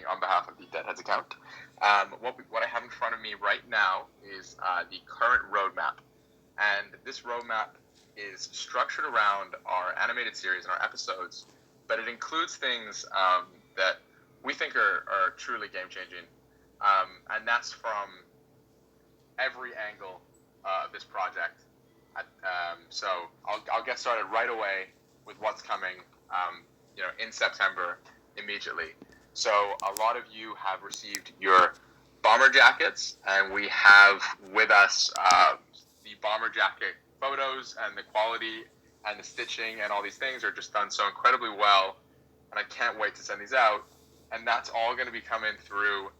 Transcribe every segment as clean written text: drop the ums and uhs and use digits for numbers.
speaking on behalf of the Deadheads account. What I have in front of me right now is the current roadmap. And this roadmap is structured around our animated series and our episodes, but it includes things that we think are truly game-changing. And that's from every angle of this project. So I'll get started right away with what's coming in September immediately. So a lot of you have received your bomber jackets, and we have with us the bomber jacket photos, and the quality and the stitching and all these things are just done so incredibly well, and I can't wait to send these out. And that's all going to be coming through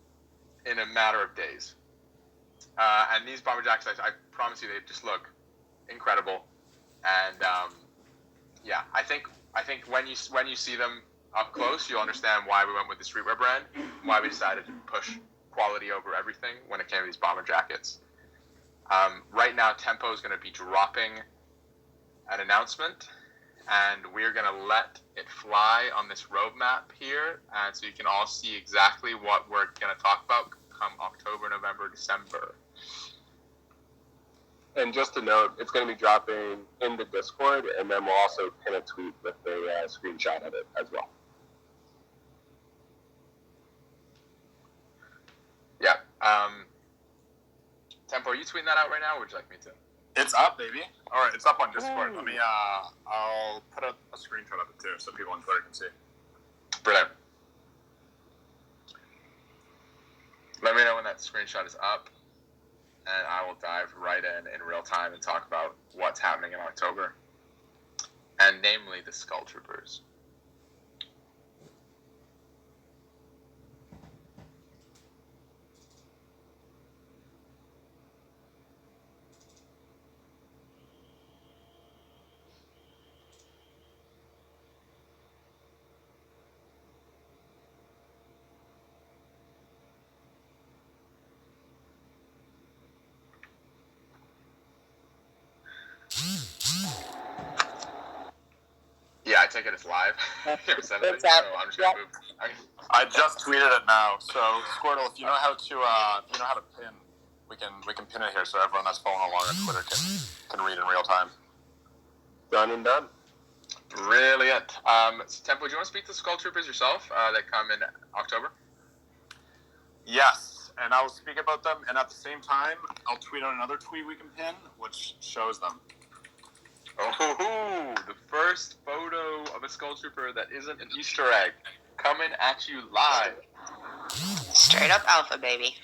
in a matter of days. And these bomber jackets, I promise you, they just look incredible. And I think when you see them up close, you'll understand why we went with the streetwear brand, why we decided to push quality over everything when it came to these bomber jackets. Right now, Tempo is going to be dropping an announcement, and we're going to let it fly on this roadmap here, and so you can all see exactly what we're going to talk about come October, November, December. And just to note, it's going to be dropping in the Discord, and then we'll also pin a tweet with a screenshot of it as well. Yeah. Tempo, are you tweeting that out right now, or would you like me to? It's up, baby. All right, it's up on Discord. Let me, I'll put a screenshot of it too, so people on Twitter can see. Brilliant. Let me know when that screenshot is up, and I will dive right in real time and talk about what's happening in October, and namely the Skull Troopers. Yeah, I take it it's live. It's so up. I'm just gonna move. I just tweeted it now. So Squirtle, if you know how to pin, we can pin it here so everyone that's following along on Twitter can read in real time. Done and done. Brilliant. Tempo, do you want to speak to Skull Troopers yourself that come in October? Yes, and I will speak about them, and at the same time, I'll tweet out another tweet we can pin, which shows them. Oh, the first photo of a Skull Trooper that isn't an Easter egg coming at you live. Straight up alpha, baby.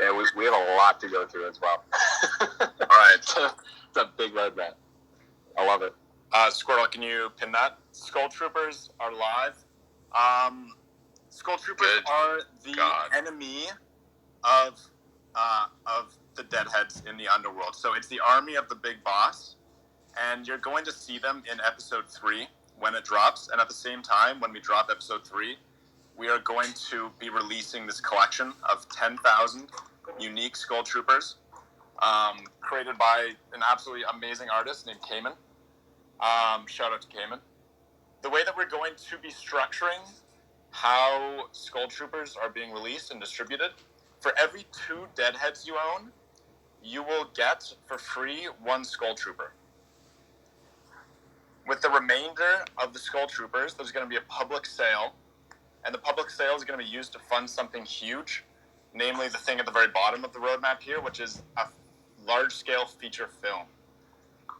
Yeah, we have a lot to go through as well. All right. It's a big roadmap. I love it. Squirtle, can you pin that? Skull Troopers are live. Skull Troopers are the enemy of the Deadheads in the underworld. So it's the army of the big boss, and you're going to see them in episode 3 when it drops. And at the same time, when we drop episode 3, we are going to be releasing this collection of 10,000 unique Skull Troopers, created by an absolutely amazing artist named Cayman. Shout out to Cayman. The way that we're going to be structuring how Skull Troopers are being released and distributed, for every 2 Deadheads you own, you will get for free 1 Skull Trooper. With the remainder of the Skull Troopers, there's going to be a public sale, and the public sale is going to be used to fund something huge, namely the thing at the very bottom of the roadmap here, which is a large-scale feature film.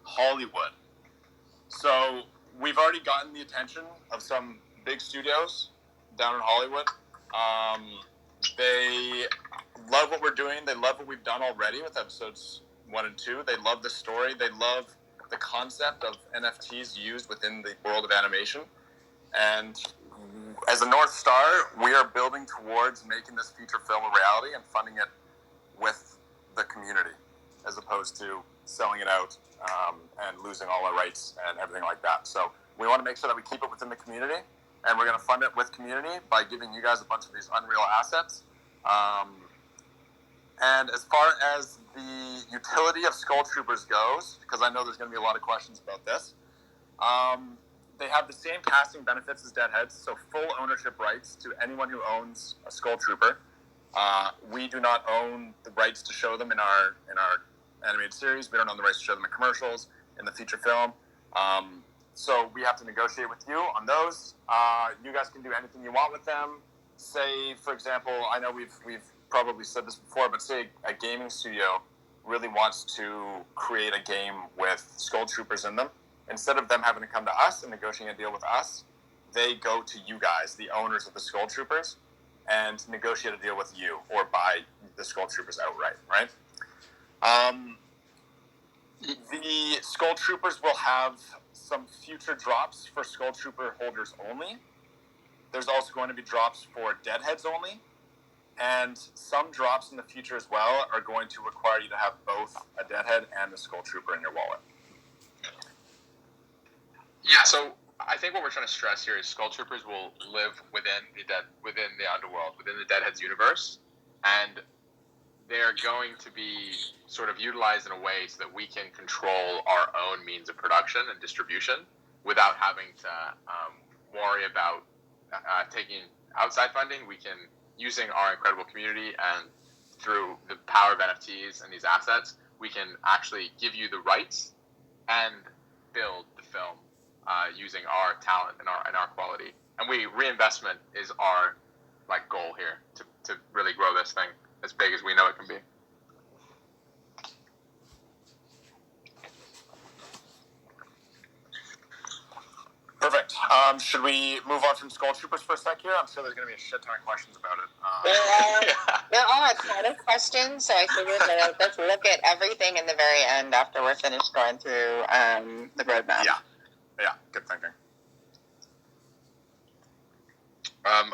Hollywood. So we've already gotten the attention of some big studios down in Hollywood. They love what we're doing. They love what we've done already with episodes 1 and 2. They love the story. They love the concept of NFTs used within the world of animation. And as a North Star, we are building towards making this feature film a reality and funding it with the community, as opposed to selling it out and losing all our rights and everything like that. So we want to make sure that we keep it within the community, and we're going to fund it with community by giving you guys a bunch of these Unreal assets. And as far as the utility of Skull Troopers goes, because I know there's going to be a lot of questions about this, they have the same casting benefits as Deadheads, so full ownership rights to anyone who owns a Skull Trooper. We do not own the rights to show them in our animated series. We don't own the rights to show them in commercials, in the feature film. So we have to negotiate with you on those. You guys can do anything you want with them. Say, for example, I know we've probably said this before, but say a gaming studio really wants to create a game with Skull Troopers in them. Instead of them having to come to us and negotiate a deal with us, they go to you guys, the owners of the Skull Troopers, and negotiate a deal with you or buy the Skull Troopers outright, right? The Skull Troopers will have some future drops for Skull Trooper holders only. There's also going to be drops for Deadheads only. And some drops in the future as well are going to require you to have both a Deadhead and a Skull Trooper in your wallet. Yeah, so I think what we're trying to stress here is Skull Troopers will live within the underworld, within the Deadheads universe, and they're going to be sort of utilized in a way so that we can control our own means of production and distribution without having to worry about taking outside funding. We can, using our incredible community and through the power of NFTs and these assets, we can actually give you the rights and build the film using our talent and our quality. And reinvestment is our goal here to really grow this thing as big as we know it can be. Perfect. Should we move on from Skull Troopers for a sec here? I'm sure there's going to be a shit ton of questions about it. There are a ton of questions, so I figured that let's look at everything in the very end after we're finished going through the roadmap. Yeah, good thinking.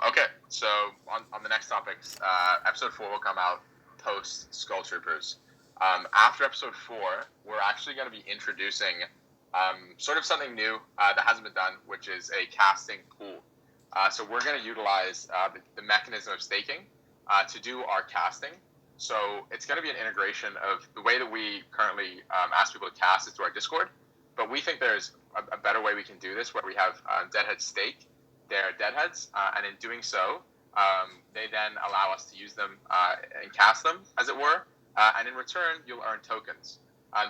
Okay, so on the next topics, episode 4 will come out post Skull Troopers. After episode 4, we're actually going to be introducing sort of something new that hasn't been done, which is a casting pool. So we're going to utilize the mechanism of staking to do our casting. So it's going to be an integration of the way that we currently ask people to cast is through our Discord, but we think there's a better way we can do this where we have Deadheads stake their Deadheads, and in doing so, they then allow us to use them and cast them, as it were, and in return, you'll earn tokens.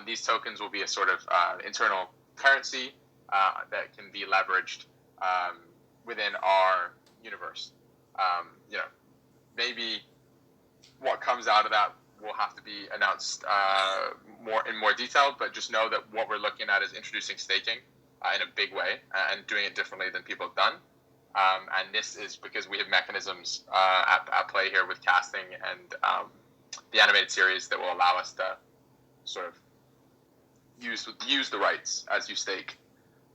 These tokens will be a sort of internal currency that can be leveraged within our universe. Maybe what comes out of that will have to be announced in more detail, but just know that what we're looking at is introducing staking in a big way and doing it differently than people have done. And this is because we have mechanisms at play here with casting and the animated series that will allow us to sort of use the rights as you stake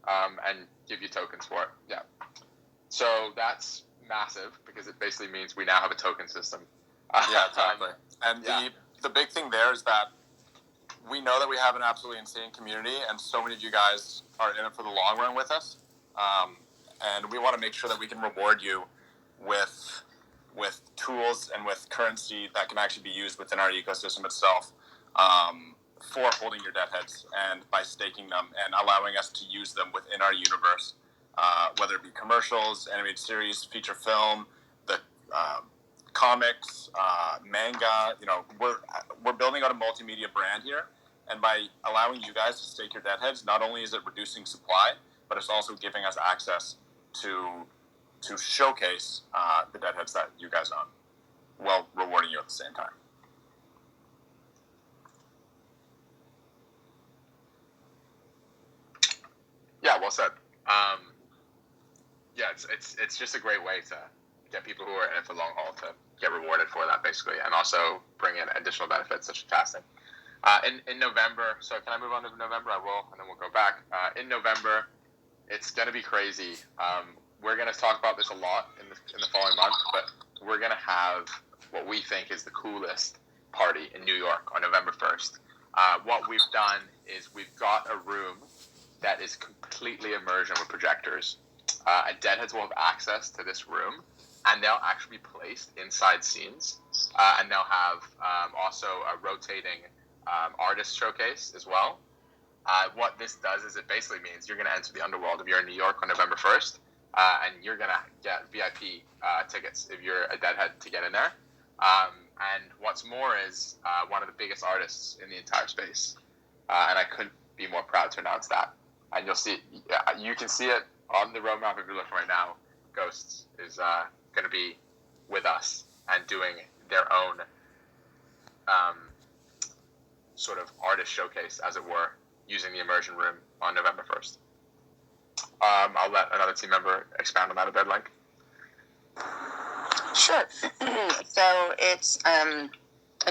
and give you tokens for it. Yeah. So that's massive because it basically means we now have a token system. Yeah, exactly. And the big thing there is that we know that we have an absolutely insane community, and so many of you guys are in it for the long run with us. And we want to make sure that we can reward you with tools and with currency that can actually be used within our ecosystem itself for holding your Deadheads and by staking them and allowing us to use them within our universe, whether it be commercials, animated series, feature film, the comics, manga. We're building out a multimedia brand here, and by allowing you guys to stake your Deadheads, not only is it reducing supply, but it's also giving us access to showcase the Deadheads that you guys own, while rewarding you at the same time. Yeah, well said. It's just a great way to get people who are in it for the long haul to get rewarded for that, basically, and also bring in additional benefits such as casting. In November, so can I move on to November? I will, and then we'll go back. In November, it's going to be crazy. We're going to talk about this a lot in the following month, but we're going to have what we think is the coolest party in New York on November 1st. What we've done is we've got a room that is completely immersion with projectors. And Deadheads will have access to this room, and they'll actually be placed inside scenes. And they'll have also a rotating artist showcase as well. what this does is it basically means you're going to enter the underworld if you're in New York on November 1st, and you're going to get VIP tickets if you're a Deadhead to get in there. And what's more is one of the biggest artists in the entire space, and I couldn't be more proud to announce that. And you'll see, you can see it on the roadmap if you're looking right now. Ghosts is going to be with us and doing their own sort of artist showcase, as it were, using the immersion room on November 1st. I'll let another team member expound on that a bit, Link. Sure. So it's going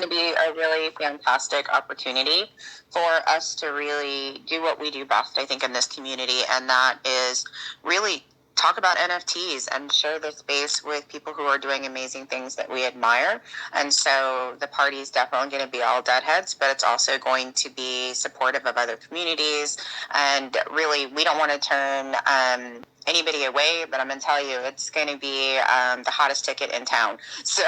to be a really fantastic opportunity for us to really do what we do best, I think, in this community, and that is really talk about NFTs and share the space with people who are doing amazing things that we admire. And so the party is definitely going to be all Deadheads, but it's also going to be supportive of other communities. And really, we don't want to turn anybody away, but I'm going to tell you, it's going to be the hottest ticket in town. So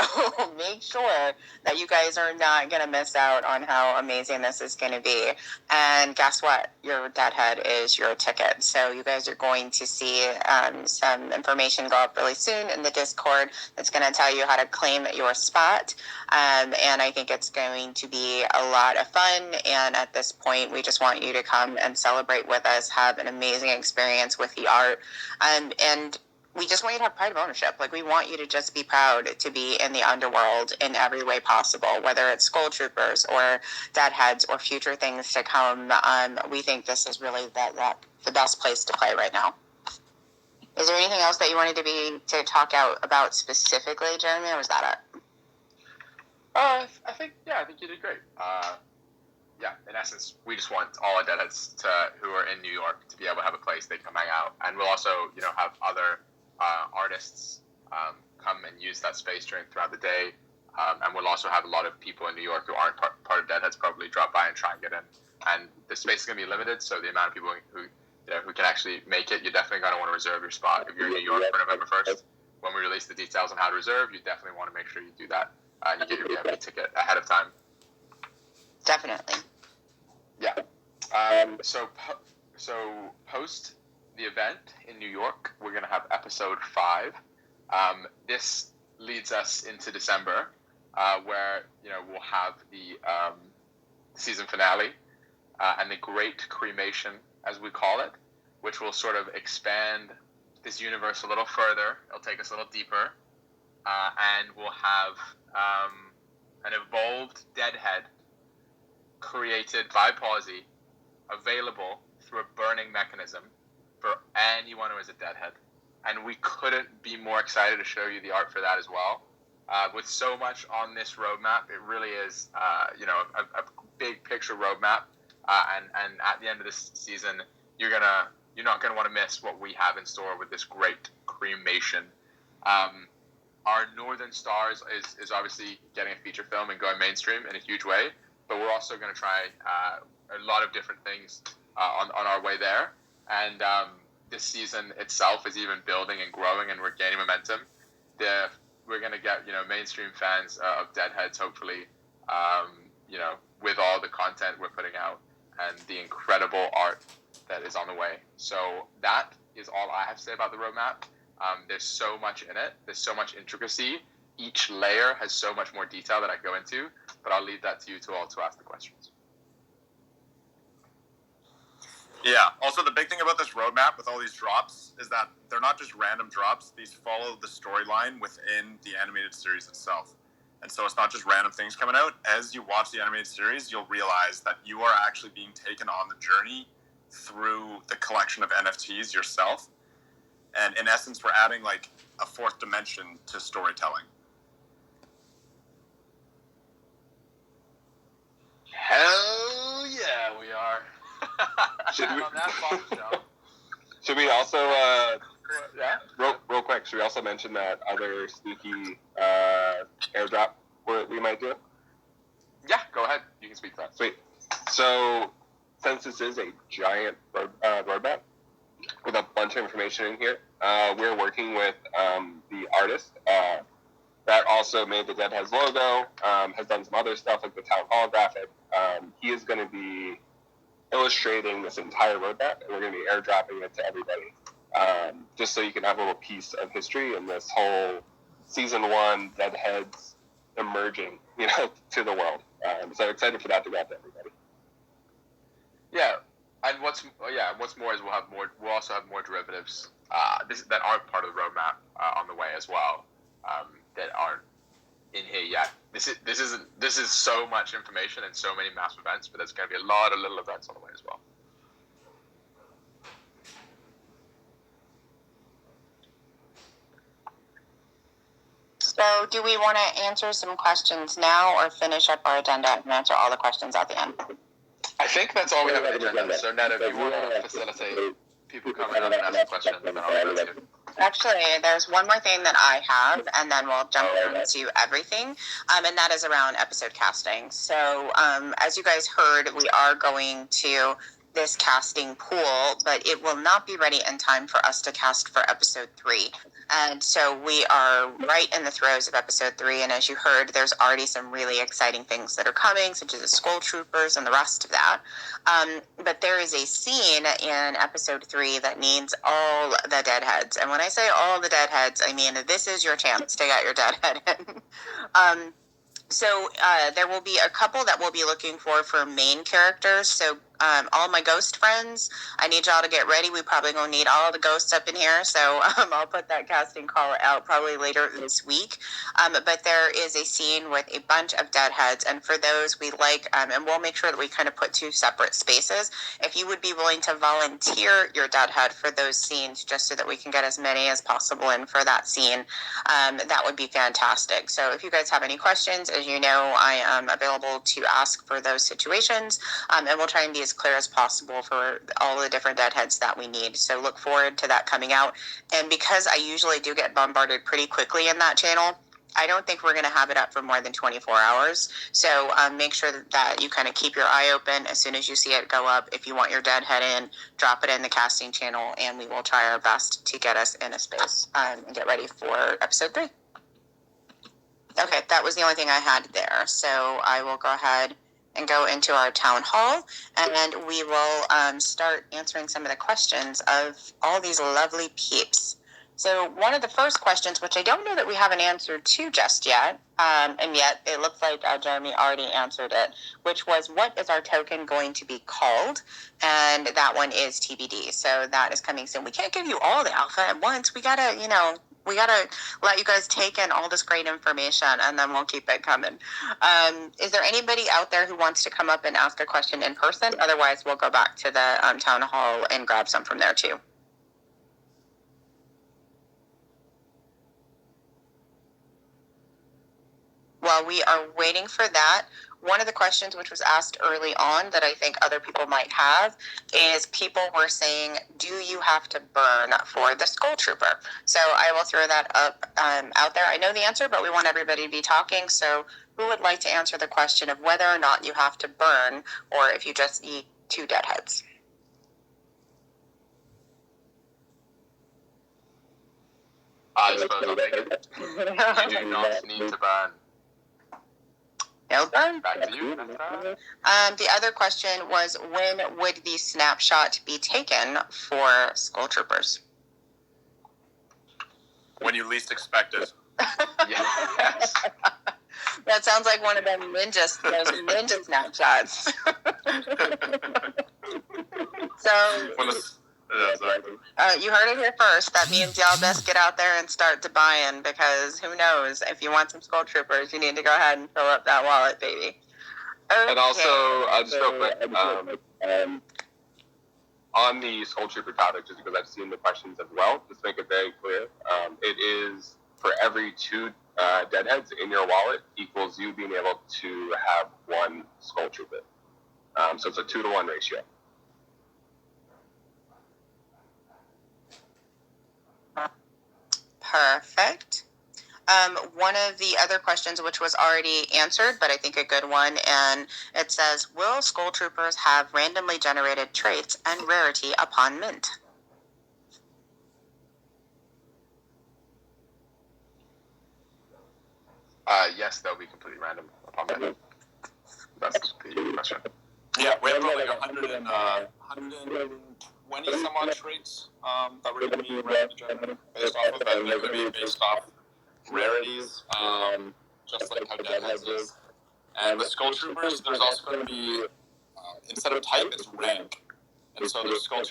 make sure that you guys are not going to miss out on how amazing this is going to be. And guess what? Your Deadhead is your ticket. So you guys are going to see some information go up really soon in the Discord that's going to tell you how to claim your spot. And I think it's going to be a lot of fun. And at this point, we just want you to come and celebrate with us, have an amazing experience with the art. And we just want you to have pride of ownership. Like, we want you to just be proud to be in the underworld in every way possible, whether it's Skull Troopers or Deadheads or future things to come. We think this is really the best place to play right now. Is there anything else that you wanted to talk about specifically, Jeremy, or was that it? I think you did great. In essence, we just want all our Deadheads who are in New York to be able to have a place they can hang out, and we'll also, have other artists come and use that space throughout the day, and we'll also have a lot of people in New York who aren't part of Deadheads probably drop by and try and get in. And the space is going to be limited, so the amount of people who can actually make it, you're definitely going to want to reserve your spot if you're in New York for November 1st. When we release the details on how to reserve, you definitely want to make sure you do that. You get your VIP ticket ahead of time. Definitely. Yeah. So post the event in New York, we're going to have episode 5. This leads us into December, where we'll have the season finale and the Great Cremation, as we call it, which will sort of expand this universe a little further. It'll take us a little deeper, and we'll have an evolved Deadhead created by Pawsey, available through a burning mechanism for anyone who is a Deadhead. And we couldn't be more excited to show you the art for that as well. With so much on this roadmap, it really is, a big picture roadmap. And at the end of this season, you're not gonna want to miss what we have in store with this Great Cremation. Our Northern Stars is obviously getting a feature film and going mainstream in a huge way. But we're also going to try a lot of different things on our way there. And this season itself is even building and growing, and we're gaining momentum. We're going to get, mainstream fans of Deadheads, hopefully, with all the content we're putting out and the incredible art that is on the way. So that is all I have to say about the roadmap. There's so much in it. There's so much intricacy. Each layer has so much more detail that I go into, but I'll leave that to you all to ask the questions. Yeah. Also, the big thing about this roadmap with all these drops is that they're not just random drops. These follow the storyline within the animated series itself. And so it's not just random things coming out. As you watch the animated series, you'll realize that you are actually being taken on the journey through the collection of NFTs yourself. And in essence, we're adding like a fourth dimension to storytelling. Hell yeah, we are. Should we also, real quick, should we also mention that other sneaky airdrop we might do? Yeah, go ahead. You can speak to that. Sweet. So, since this is a giant roadmap with a bunch of information in here, we're working with the artist that also made the Deadheads logo, has done some other stuff like the Town Hall graphic. He is going to be illustrating this entire roadmap, and we're going to be airdropping it to everybody, just so you can have a little piece of history in this whole season 1 Deadheads emerging, to the world. So excited for that to go out to everybody. Yeah, and what's more is we'll also have more derivatives that aren't part of the roadmap on the way as well, that aren't in here yet. This is so much information and so many massive events, but there's going to be a lot of little events on the way as well. So do we want to answer some questions now or finish up our agenda and answer all the questions at the end? I think that's all we have on the agenda. So Ned, if you want to facilitate people coming up and asking questions, then I'll go to. Actually, there's one more thing that I have, and then we'll jump into everything, and that is around episode casting. So as you guys heard, we are going to this casting pool, but it will not be ready in time for us to cast for episode 3. And so we are right in the throes of episode 3, and as you heard, there's already some really exciting things that are coming, such as the Skull Troopers and the rest of that. But there is a scene in episode 3 that needs all the Deadheads. And when I say all the Deadheads, I mean this is your chance to get your Deadhead in. So there will be a couple that we'll be looking for main characters. So all my ghost friends, I need y'all to get ready. We probably gonna need all the ghosts up in here. So I'll put that casting call out probably later this week. But there is a scene with a bunch of Deadheads, and for those we like, and we'll make sure that we kind of put 2 separate spaces. If you would be willing to volunteer your Deadhead for those scenes, just so that we can get as many as possible in for that scene, that would be fantastic. So if you guys have any questions, as you know, I am available to ask for those situations, and we'll try and be as clear as possible for all the different Deadheads that we need. So look forward to that coming out. And because I usually do get bombarded pretty quickly in that channel, I don't think we're going to have it up for more than 24 hours. So make sure that you kind of keep your eye open as soon as you see it go up. If you want your Deadhead in, drop it in the casting channel, and we will try our best to get us in a space and get ready for episode 3. Okay, that was the only thing I had there. So I will go ahead and go into our town hall, and we will start answering some of the questions of all these lovely peeps. So one of the first questions, which I don't know that we have an answer to just yet, and yet it looks like Jeremy already answered it, which was, what is our token going to be called? And that one is TBD. So that is coming soon. We can't give you all the alpha at once. We gotta, we gotta let you guys take in all this great information, and then we'll keep it coming. Is there anybody out there who wants to come up and ask a question in person? Otherwise, we'll go back to the town hall and grab some from there too. While we are waiting for that, one of the questions which was asked early on that I think other people might have is, people were saying, do you have to burn for the Skull Trooper? So I will throw that up out there. I know the answer, but we want everybody to be talking. So who would like to answer the question of whether or not you have to burn, or if you just eat 2 Deadheads? I suppose I'll take it. You do not need to burn. Done. Back to you. The other question was, when would the snapshot be taken for Skull Troopers? When you least expect it. Yes. That sounds like one of those ninja snapshots. You heard it here first. That means y'all best get out there and start to buy in, because who knows, if you want some Skull Troopers, you need to go ahead and fill up that wallet, baby. Okay. And also, just real quick, on the Skull Trooper topic, just because I've seen the questions as well, just make it very clear, it is for every 2 Deadheads in your wallet equals you being able to have 1 Skull Trooper. So it's a 2-to-1 ratio. Perfect. One of the other questions, which was already answered, but I think a good one, and it says, will Skull Troopers have randomly generated traits and rarity upon mint? Yes, they'll be completely random upon mint. That's the question. Yeah, we have about like 120 some odd traits that we're going to be randomly based off of, and they're going to be based off rarities, just like how Deadheads is. And with Skull Troopers, there's also going to be, instead of type, it's rank. And so there's Skull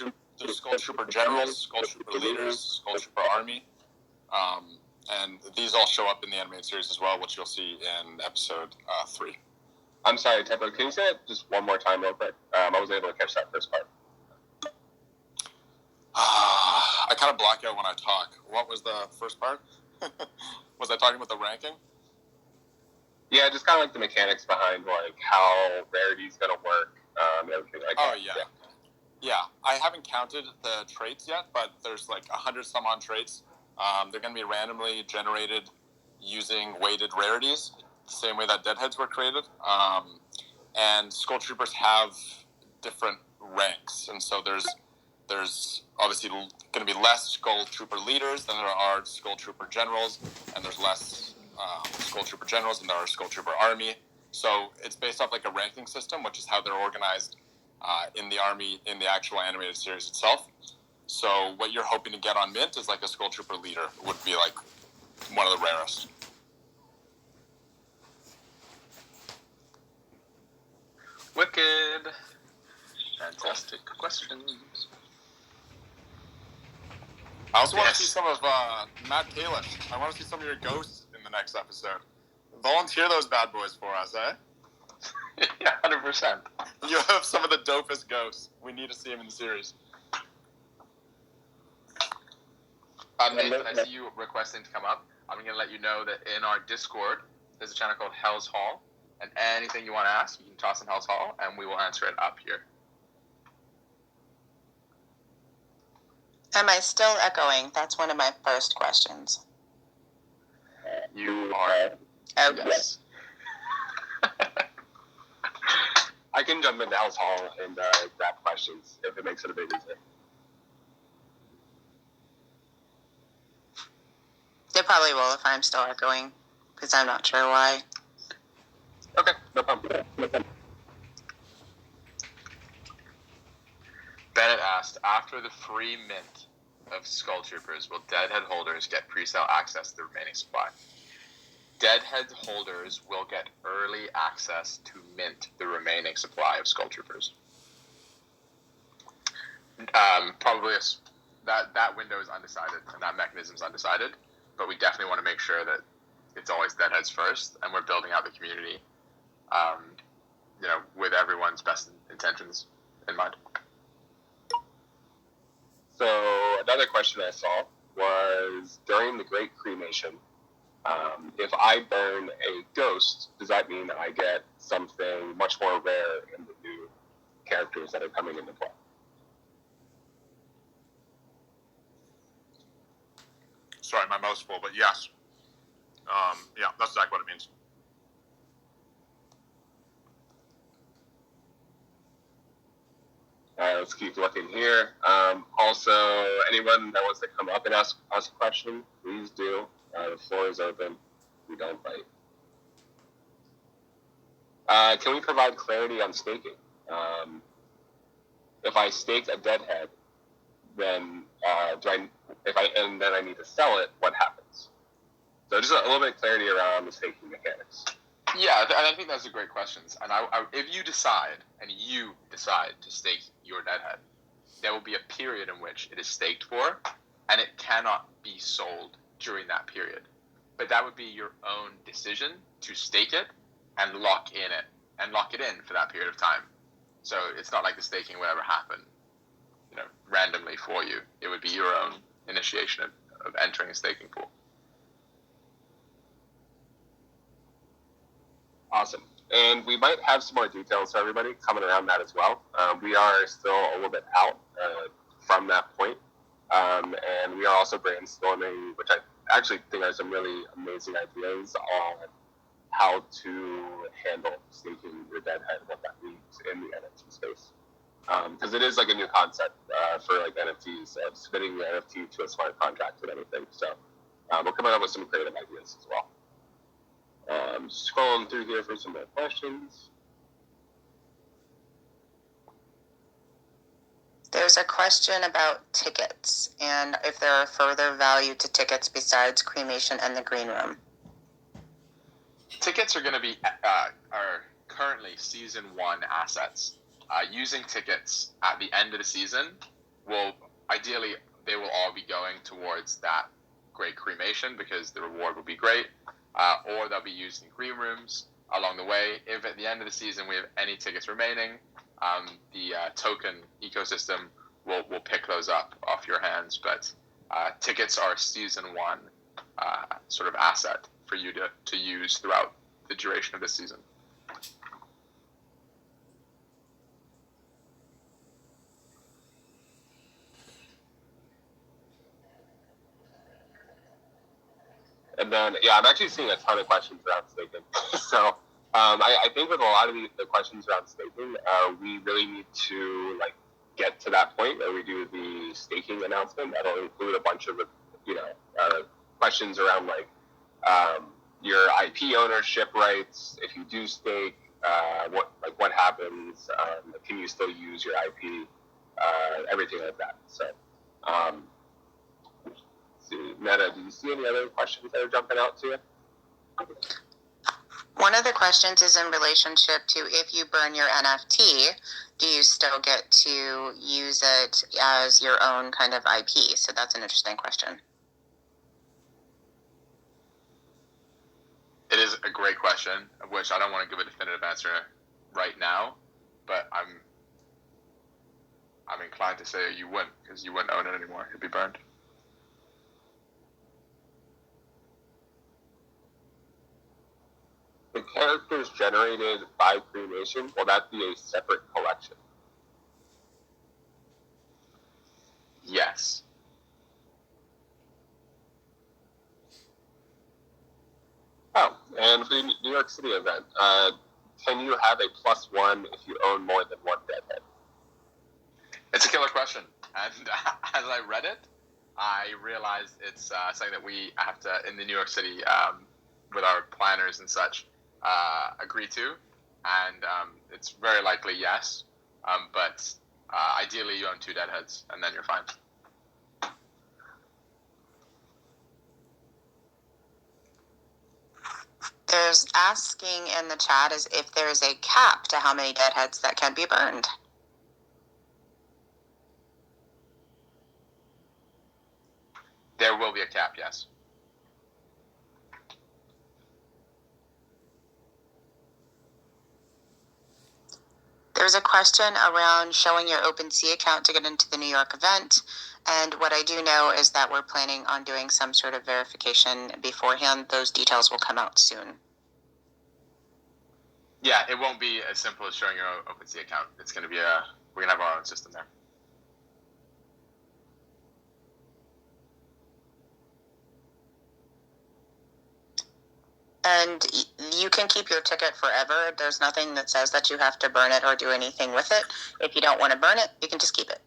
Trooper Generals, Skull Trooper Leaders, Skull Trooper Army. And these all show up in the animated series as well, which you'll see in episode 3. I'm sorry, Teppo, can you say it just one more time real quick? I wasn't able to catch that first part. I kind of block out when I talk. What was the first part? Was I talking about the ranking? Yeah, just kind of like the mechanics behind like how rarity's gonna work, everything like that. Oh yeah. Yeah, I haven't counted the traits yet, but there's like 100 some odd traits. They're going to be randomly generated using weighted rarities, the same way that Deadheads were created. And Skull Troopers have different ranks, and so there's obviously going to be less Skull Trooper Leaders than there are Skull Trooper Generals, and there's less Skull Trooper Generals than there are Skull Trooper Army. So it's based off like a ranking system, which is how they're organized in the Army, in the actual animated series itself. So what you're hoping to get on Mint is like a Skull Trooper Leader would be like one of the rarest. Wicked. Fantastic questions. I also want to see some of Matt Kalish. I want to see some of your ghosts in the next episode. Volunteer those bad boys for us, eh? Yeah, 100%. You have some of the dopest ghosts. We need to see them in the series. Nathan, I see you requesting to come up. I'm going to let you know that in our Discord, there's a channel called Hell's Hall, and anything you want to ask, you can toss in Hell's Hall, and we will answer it up here. Am I still echoing? That's one of my first questions. You are. Oh, yes. I can jump into Hell's Hall and grab questions if it makes it a bit easier. They probably will if I'm still echoing, because I'm not sure why. Okay, no problem. Bennett asked, after the free mint of Skull Troopers, will Deadhead holders get pre-sale access to the remaining supply? Deadhead holders will get early access to mint the remaining supply of Skull Troopers. Probably that window is undecided, and that mechanism is undecided, but we definitely want to make sure that it's always Deadheads first, and we're building out the community, with everyone's best intentions in mind. So another question I saw was, during the Great Cremation, if I burn a ghost, does that mean I get something much more rare in the new characters that are coming into play? Sorry, my mouth's full, but yes. Yeah, that's exactly what it means. All right, let's keep looking here. Also, anyone that wants to come up and ask us a question, please do. The floor is open. We don't bite. Can we provide clarity on staking? If I stake a Deadhead, then then I need to sell it, what happens? So just a little bit of clarity around the staking mechanics. Yeah, and I think that's a great question. And if you decide to stake your Deadhead, there will be a period in which it is staked for, and it cannot be sold during that period. But that would be your own decision to stake it and lock it in for that period of time. So it's not like the staking would ever happen, randomly for you. It would be your own initiation of entering a staking pool. Awesome. And we might have some more details for everybody coming around that as well. We are still a little bit out from that point. And we are also brainstorming, which I actually think are some really amazing ideas on how to handle staking your Deadhead, what that means in the NFT space. Because it is like a new concept for like NFTs, submitting the NFT to a smart contract and everything. So we're coming up with some creative ideas as well. Scrolling through here for some more questions. There's a question about tickets and if there are further value to tickets besides cremation and the green room. Tickets are going to be are currently season 1 assets. Using tickets at the end of the season will ideally they will all be going towards that great cremation because the reward will be great, or they'll be used in green rooms along the way. If at the end of the season we have any tickets remaining, the token ecosystem will pick those up off your hands. But tickets are season 1 sort of asset for you to use throughout the duration of the season. And then, I'm actually seeing a ton of questions around staking. So I think with a lot of the questions around staking, we really need to get to that point where we do the staking announcement. That'll include a bunch of questions around your IP ownership rights. If you do stake, what happens? Can you still use your IP? Everything like that. So. Netta, do you see any other questions that are jumping out to you? One of the questions is in relationship to if you burn your NFT, do you still get to use it as your own kind of IP? So that's an interesting question. It is a great question, of which I don't want to give a definitive answer right now, but I'm inclined to say you wouldn't, because you wouldn't own it anymore. It'd be burned. The characters generated by cremation, will that be a separate collection? Yes. Oh, and for the New York City event, can you have a +1 if you own more than one deadhead? It's a killer question. And as I read it, I realized it's something that we have to, in the New York City, with our planners and such, agree to, and it's very likely yes, but ideally you own 2 deadheads and then you're fine. There's asking in the chat is if there's a cap to how many deadheads that can be burned. There will be a cap, yes. There's a question around showing your OpenSea account to get into the New York event. And what I do know is that we're planning on doing some sort of verification beforehand. Those details will come out soon. Yeah, it won't be as simple as showing your OpenSea account. It's going to be we're going to have our own system there. And you can keep your ticket forever. There's nothing that says that you have to burn it or do anything with it. If you don't want to burn it, you can just keep it.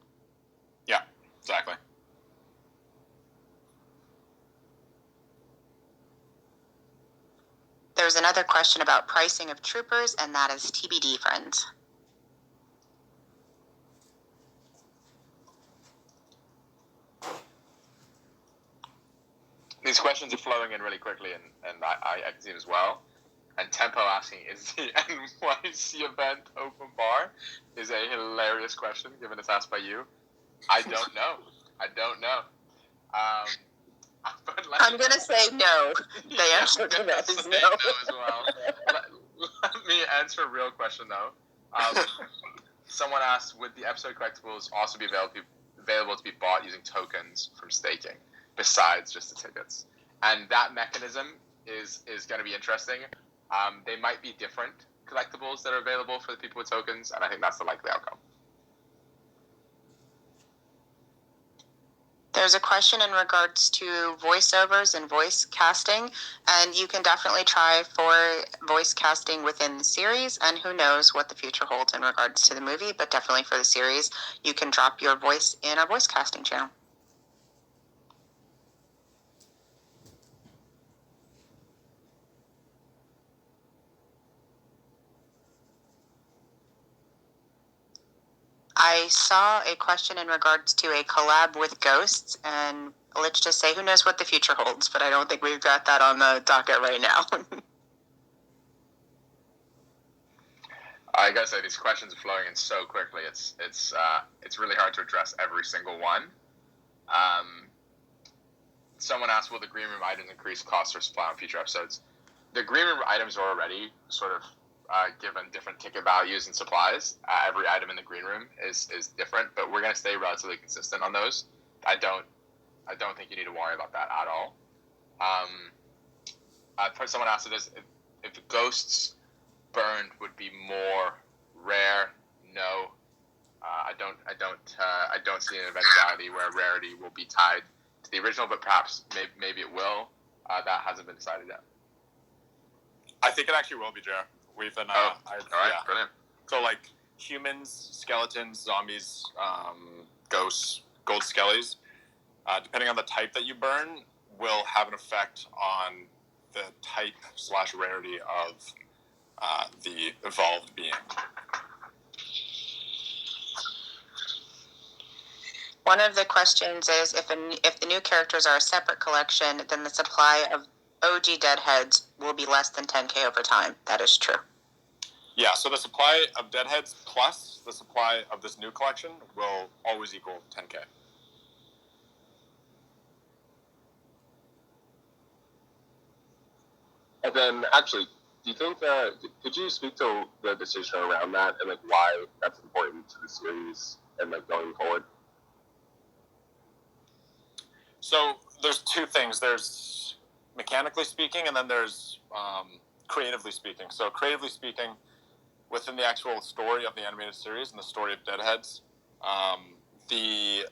Yeah, exactly. There's another question about pricing of troopers, and that is TBD, friends. These questions are flowing in really quickly, and I can see it as well. And Tempo asking, is the NYC event open bar? Is a hilarious question, given it's asked by you. I don't know. I'm going to say no. The answer to that is no. No as well. Let me answer a real question, though. Someone asked, would the episode collectibles also be available to be bought using tokens from staking, besides just the tickets? And that mechanism is going to be interesting. They might be different collectibles that are available for the people with tokens, and I think that's the likely outcome. There's a question in regards to voiceovers and voice casting, and you can definitely try for voice casting within the series, and who knows what the future holds in regards to the movie, but definitely for the series, you can drop your voice in our voice casting channel. I saw a question in regards to a collab with Ghosts, and let's just say who knows what the future holds, but I don't think we've got that on the docket right now. I gotta say, these questions are flowing in so quickly. It's really hard to address every single one. Someone asked, will the green room items increase costs or supply on future episodes? The green room items are already sort of given different ticket values and supplies. Every item in the green room is different, but we're gonna stay relatively consistent on those. I don't think you need to worry about that at all. Someone asked this, if the ghosts burned would be more rare. No, I don't see an eventuality where rarity will be tied to the original, but perhaps maybe it will. That hasn't been decided yet. I think it actually will be, Jer. We've been all right, brilliant. So like humans, skeletons, zombies, ghosts, gold skellies, depending on the type that you burn, will have an effect on the type / rarity of the evolved being. One of the questions is if the new characters are a separate collection, then the supply of OG Deadheads will be less than 10k over time. That is true. Yeah, so the supply of Deadheads plus the supply of this new collection will always equal 10k. And then, actually, do you think could you speak to the decision around that and like why that's important to the series and like going forward? So there's two things. There's mechanically speaking, and then there's creatively speaking. So creatively speaking, within the actual story of the animated series and the story of Deadheads, the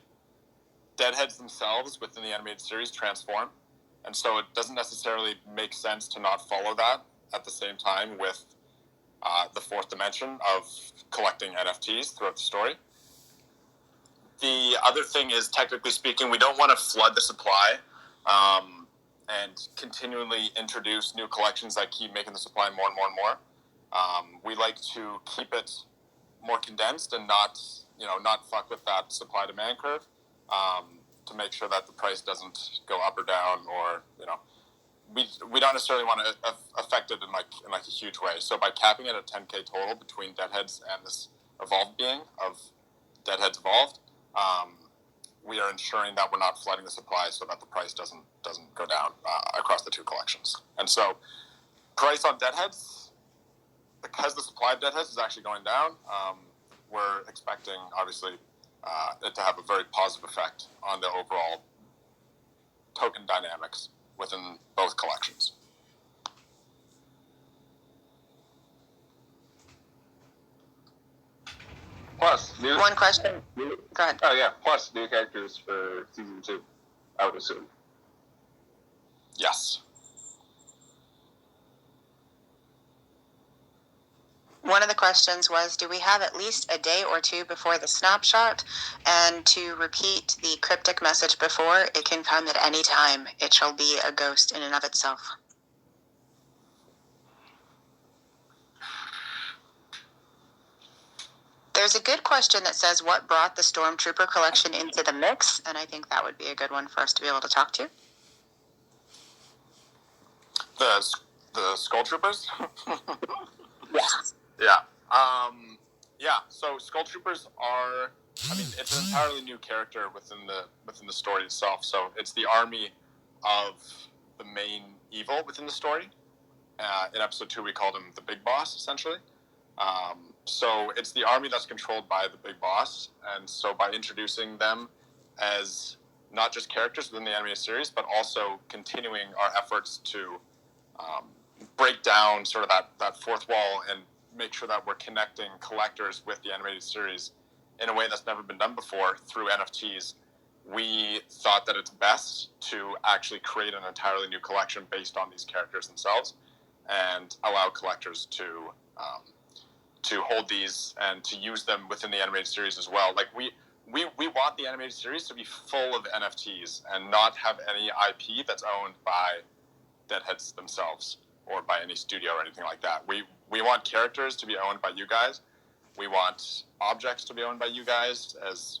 Deadheads themselves within the animated series transform. And so it doesn't necessarily make sense to not follow that at the same time with the fourth dimension of collecting NFTs throughout the story. The other thing is, technically speaking, we don't want to flood the supply and continually introduce new collections that keep making the supply more and more and more. We like to keep it more condensed and not fuck with that supply-demand curve. To make sure that the price doesn't go up or down, or we don't necessarily want to affect it in like a huge way. So by capping it at 10k total between Deadheads and this evolved being of Deadheads Evolved, we are ensuring that we're not flooding the supply so that the price doesn't go down across the two collections. And so price on Deadheads, because the supply of Deadheads is actually going down, we're expecting obviously it to have a very positive effect on the overall token dynamics within both collections. Plus, one question. Go ahead. Oh yeah, plus new characters for season 2, I would assume. Yes. One of the questions was, do we have at least a day or two before the snapshot? And to repeat the cryptic message before, it can come at any time. It shall be a ghost in and of itself. There's a good question that says, what brought the Stormtrooper collection into the mix? And I think that would be a good one for us to be able to talk to. The Skull Troopers? Yes. Yeah. So Skull Troopers are, it's an entirely new character within the story itself. So it's the army of the main evil within the story. In episode 2, we called him the Big Boss, essentially. So it's the army that's controlled by the Big Boss. And so by introducing them as not just characters within the animated series, but also continuing our efforts to break down sort of that fourth wall and make sure that we're connecting collectors with the animated series in a way that's never been done before through NFTs, we thought that it's best to actually create an entirely new collection based on these characters themselves and allow collectors to hold these and to use them within the animated series as well. Like we want the animated series to be full of NFTs and not have any IP that's owned by Deadheads themselves or by any studio or anything like that. We want characters to be owned by you guys, We want objects to be owned by you guys, as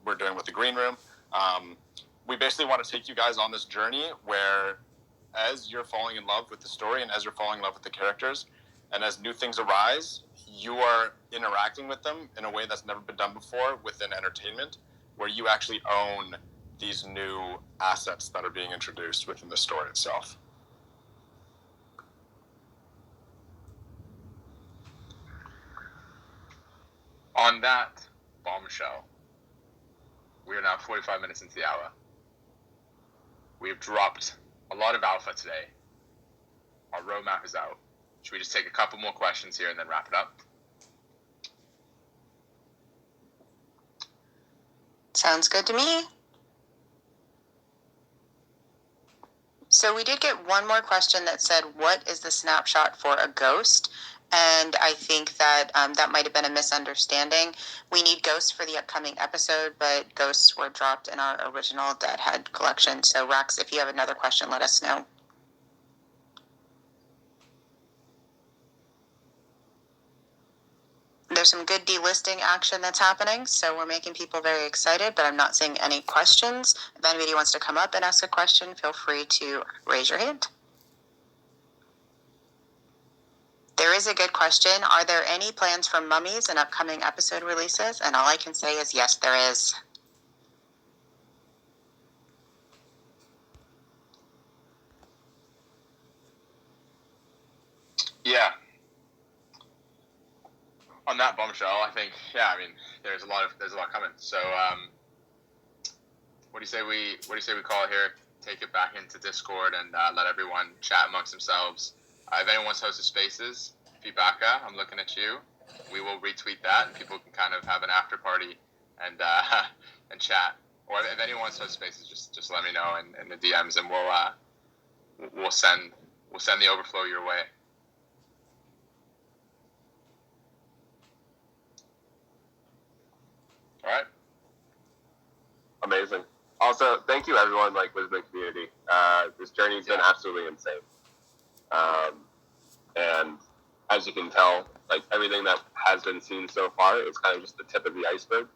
we're doing with the Green Room. We basically want to take you guys on this journey where, as you're falling in love with the story and as you're falling in love with the characters, and as new things arise, you are interacting with them in a way that's never been done before within entertainment, where you actually own these new assets that are being introduced within the story itself. On that bombshell, we are now 45 minutes into the hour. We have dropped a lot of alpha today. Our roadmap is out. Should we just take a couple more questions here and then wrap it up? Sounds good to me. So we did get one more question that said, what is the snapshot for a ghost? And I think that that might have been a misunderstanding. We need ghosts for the upcoming episode, but ghosts were dropped in our original Deadhead collection. So Rex, if you have another question, let us know. There's some good delisting action that's happening, so we're making people very excited, but I'm not seeing any questions. If anybody wants to come up and ask a question, feel free to raise your hand. There is a good question. Are there any plans for Mummies and upcoming episode releases? And all I can say is yes, there is. Yeah. On that bombshell, I think, there's a lot coming. So, what do you say we call it here? Take it back into Discord and let everyone chat amongst themselves. If anyone wants to host spaces, Fibaka, I'm looking at you. We will retweet that, and people can kind of have an after party and and chat. Or if anyone wants to host spaces, just let me know in the DMs, and we'll send the overflow your way. All right. Amazing. Also, thank you everyone within the community. This journey's been absolutely insane. And as you can tell, everything that has been seen so far is kind of just the tip of the iceberg.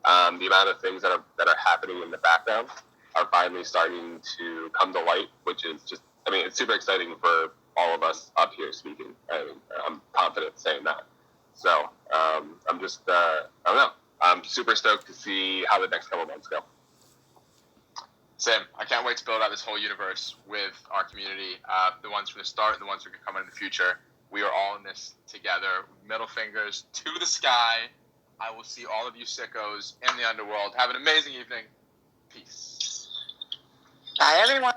The amount of things that are happening in the background are finally starting to come to light, which is just, it's super exciting for all of us up here speaking. I'm confident saying that. So, I'm just, I don't know. I'm super stoked to see how the next couple months go. Same. I can't wait to build out this whole universe with our community. The ones from the start, the ones who are coming in the future. We are all in this together. Middle fingers to the sky. I will see all of you sickos in the underworld. Have an amazing evening. Peace. Bye, everyone.